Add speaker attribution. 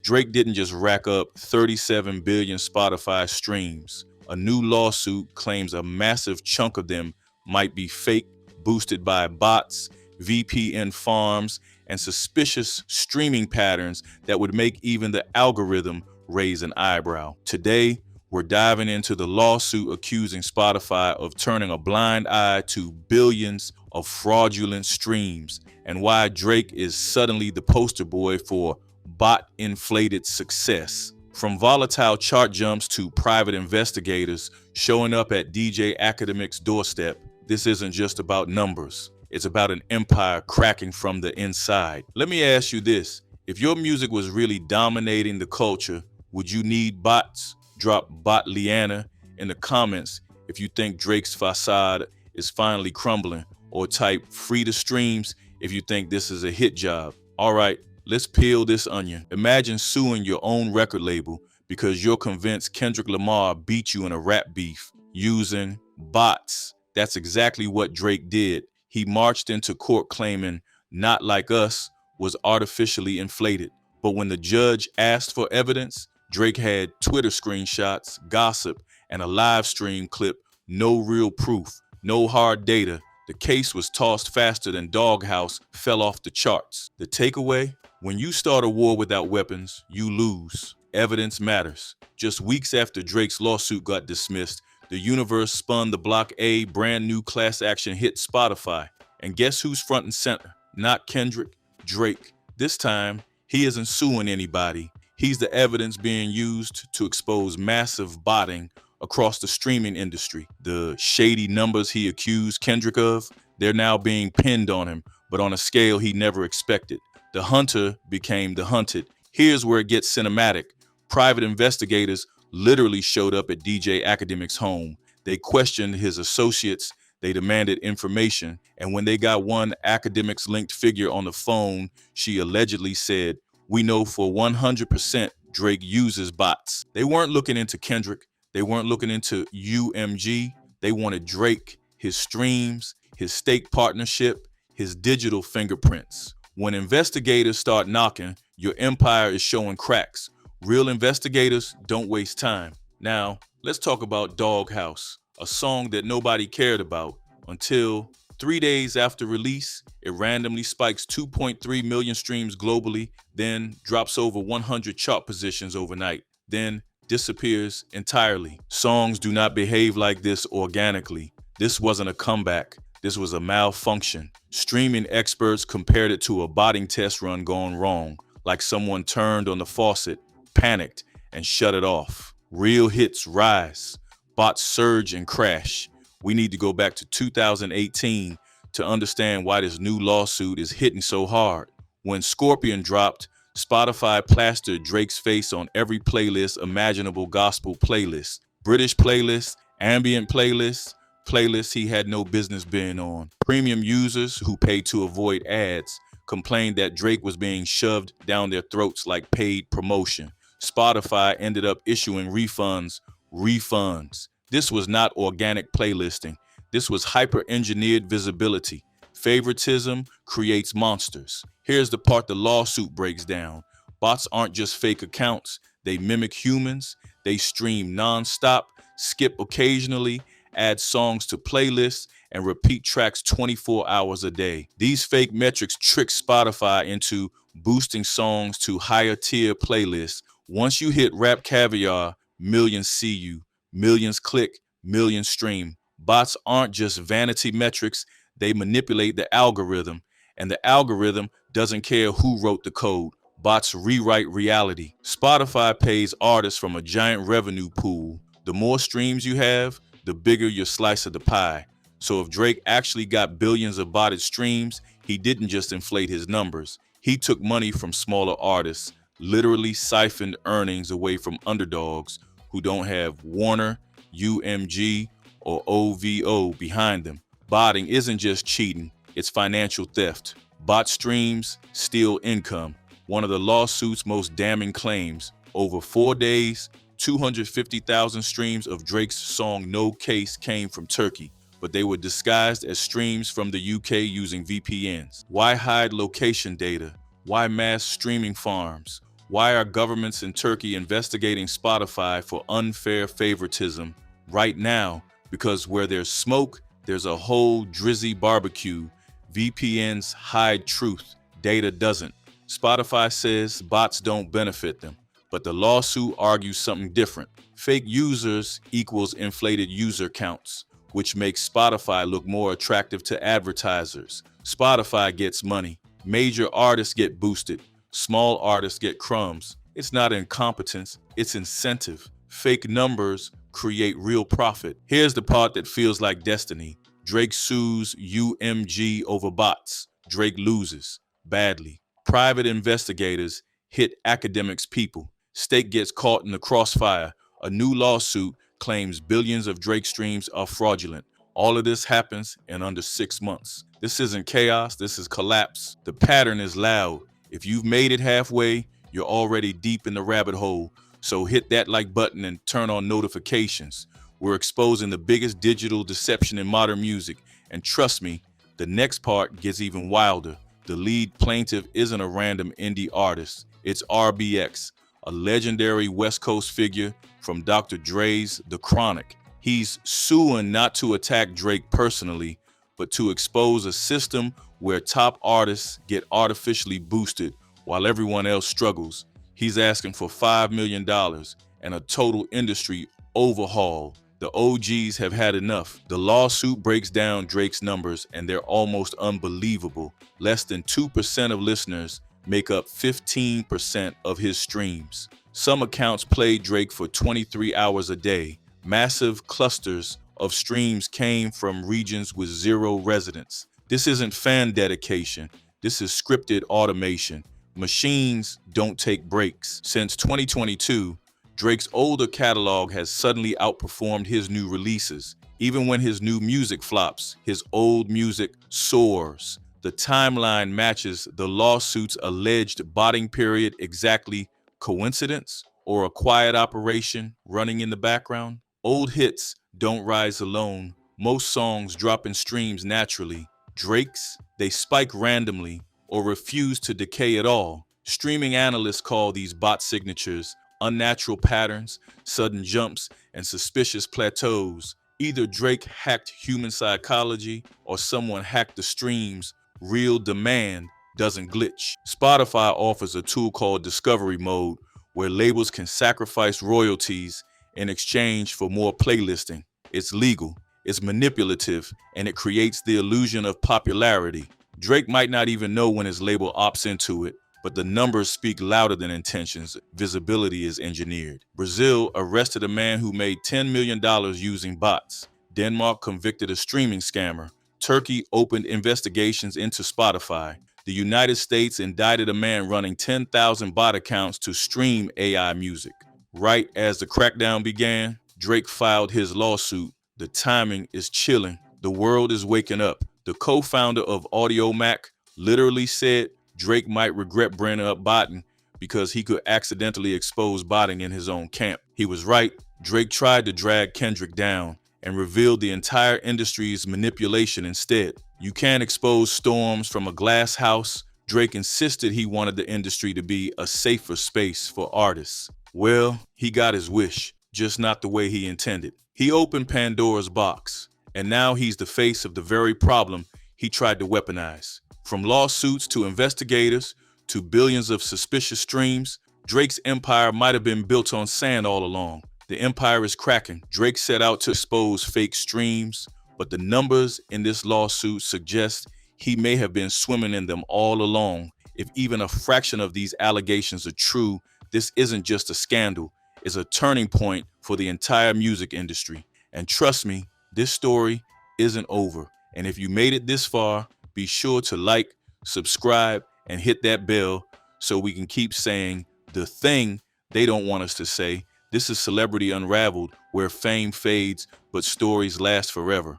Speaker 1: Drake didn't just rack up 37 billion Spotify streams. A new lawsuit claims a massive chunk of them might be fake, boosted by bots, VPN farms, and suspicious streaming patterns that would make even the algorithm raise an eyebrow. Today, we're diving into the lawsuit accusing Spotify of turning a blind eye to billions of fraudulent streams and why Drake is suddenly the poster boy for bot-inflated success. From volatile chart jumps to private investigators showing up at DJ Akademiks' doorstep, this isn't just about numbers. It's about an empire cracking from the inside. Let me ask you this. If your music was really dominating the culture, would you need bots? Drop Bot Liana in the comments if you think Drake's facade is finally crumbling, or type free to streams if you think this is a hit job. All right, let's peel this onion. Imagine suing your own record label because you're convinced Kendrick Lamar beat you in a rap beef using bots. That's exactly what Drake did. He marched into court claiming Not Like Us was artificially inflated. But when the judge asked for evidence, Drake had Twitter screenshots, gossip, and a live stream clip, no real proof, no hard data. The case was tossed faster than Dogghouse fell off the charts. The takeaway? When you start a war without weapons, you lose. Evidence matters. Just weeks after Drake's lawsuit got dismissed, the universe spun the Block A brand new class action hit Spotify. And guess who's front and center? Not Kendrick, Drake. This time, he isn't suing anybody. He's the evidence being used to expose massive botting across the streaming industry. The shady numbers he accused Kendrick of, they're now being pinned on him, but on a scale he never expected. The hunter became the hunted. Here's where it gets cinematic. Private investigators literally showed up at DJ Akademiks' home. They questioned his associates, they demanded information, and when they got one Akademiks-linked figure on the phone, she allegedly said, "We know for 100% Drake uses bots." They weren't looking into Kendrick. They weren't looking into UMG. They wanted Drake, his streams, his stake partnership, his digital fingerprints. When investigators start knocking, your empire is showing cracks. Real investigators don't waste time. Now, let's talk about Dogghouse, a song that nobody cared about until 3 days after release, it randomly spikes 2.3 million streams globally, then drops over 100 chart positions overnight, then disappears entirely. Songs do not behave like this organically. This wasn't a comeback. This was a malfunction. Streaming experts compared it to a botting test run gone wrong, like someone turned on the faucet, panicked, and shut it off. Real hits rise. Bots surge and crash. We need to go back to 2018 to understand why this new lawsuit is hitting so hard. When Scorpion dropped, Spotify plastered Drake's face on every playlist imaginable gospel playlist. British playlists, ambient playlists, playlists he had no business being on. Premium users who paid to avoid ads complained that Drake was being shoved down their throats like paid promotion. Spotify ended up issuing refunds. This was not organic playlisting. This was hyper-engineered visibility. Favoritism creates monsters. Here's the part the lawsuit breaks down. Bots aren't just fake accounts. They mimic humans. They stream non-stop, skip occasionally, add songs to playlists, and repeat tracks 24 hours a day. These fake metrics trick Spotify into boosting songs to higher tier playlists. Once you hit Rap Caviar, millions see you, millions click, millions stream. Bots aren't just vanity metrics, they manipulate the algorithm, and the algorithm doesn't care who wrote the code. Bots rewrite reality. Spotify pays artists from a giant revenue pool. The more streams you have, the bigger your slice of the pie. So if Drake actually got billions of botted streams, he didn't just inflate his numbers. He took money from smaller artists, literally siphoned earnings away from underdogs who don't have Warner, UMG, or OVO behind them. Botting isn't just cheating, it's financial theft. Bot streams steal income. One of the lawsuit's most damning claims. Over 4 days, 250,000 streams of Drake's song No Case came from Turkey, but they were disguised as streams from the UK using VPNs. Why hide location data? Why mass streaming farms? Why are governments in Turkey investigating Spotify for unfair favoritism right now? Because where there's smoke, there's a whole drizzy barbecue. VPNs hide truth, data doesn't. Spotify says bots don't benefit them, but the lawsuit argues something different. Fake users equals inflated user counts, which makes Spotify look more attractive to advertisers. Spotify gets money. Major artists get boosted. Small artists get crumbs. It's not incompetence, it's incentive. Fake numbers create real profit. Here's the part that feels like destiny. Drake sues UMG over bots. Drake loses badly. Private investigators hit Akademiks people. State gets caught in the crossfire. A new lawsuit claims billions of Drake streams are fraudulent. All of this happens in under 6 months. This isn't chaos, this is collapse. The pattern is loud. If you've made it halfway, you're already deep in the rabbit hole. So hit that like button and turn on notifications. We're exposing the biggest digital deception in modern music. And trust me, the next part gets even wilder. The lead plaintiff isn't a random indie artist. It's RBX, a legendary West Coast figure from Dr. Dre's The Chronic. He's suing not to attack Drake personally, but to expose a system where top artists get artificially boosted while everyone else struggles. He's asking for $5 million and a total industry overhaul. The OGs have had enough. The lawsuit breaks down Drake's numbers, and they're almost unbelievable. Less than 2% of listeners make up 15% of his streams. Some accounts play Drake for 23 hours a day. Massive clusters of streams came from regions with zero residents. This isn't fan dedication. This is scripted automation. Machines don't take breaks. Since 2022, Drake's older catalog has suddenly outperformed his new releases. Even when his new music flops, his old music soars. The timeline matches the lawsuit's alleged botting period exactly. Coincidence or a quiet operation running in the background? Old hits don't rise alone. Most songs drop in streams naturally. Drake's, they spike randomly or refuse to decay at all. Streaming analysts call these bot signatures unnatural patterns, sudden jumps, and suspicious plateaus. Either Drake hacked human psychology or someone hacked the streams. Real demand doesn't glitch. Spotify offers a tool called Discovery Mode, where labels can sacrifice royalties in exchange for more playlisting. It's legal, it's manipulative, and it creates the illusion of popularity. Drake might not even know when his label opts into it, but the numbers speak louder than intentions. Visibility is engineered. Brazil arrested a man who made $10 million using bots. Denmark convicted a streaming scammer. Turkey opened investigations into Spotify. The United States indicted a man running 10,000 bot accounts to stream AI music. Right as the crackdown began, Drake filed his lawsuit. The timing is chilling. The world is waking up. The co-founder of AudioMac literally said Drake might regret bringing up botting because he could accidentally expose botting in his own camp. He was right. Drake tried to drag Kendrick down and revealed the entire industry's manipulation instead. You can't expose storms from a glass house. Drake insisted he wanted the industry to be a safer space for artists. Well, he got his wish, just not the way he intended. He opened Pandora's box, and now he's the face of the very problem he tried to weaponize. From lawsuits to investigators to billions of suspicious streams, Drake's empire might have been built on sand all along. The empire is cracking. Drake set out to expose fake streams, but the numbers in this lawsuit suggest he may have been swimming in them all along. If even a fraction of these allegations are true, this isn't just a scandal, it's a turning point for the entire music industry. And trust me, this story isn't over. And if you made it this far, be sure to like, subscribe, and hit that bell so we can keep saying the thing they don't want us to say. This is Celebrity Unraveled, where fame fades, but stories last forever.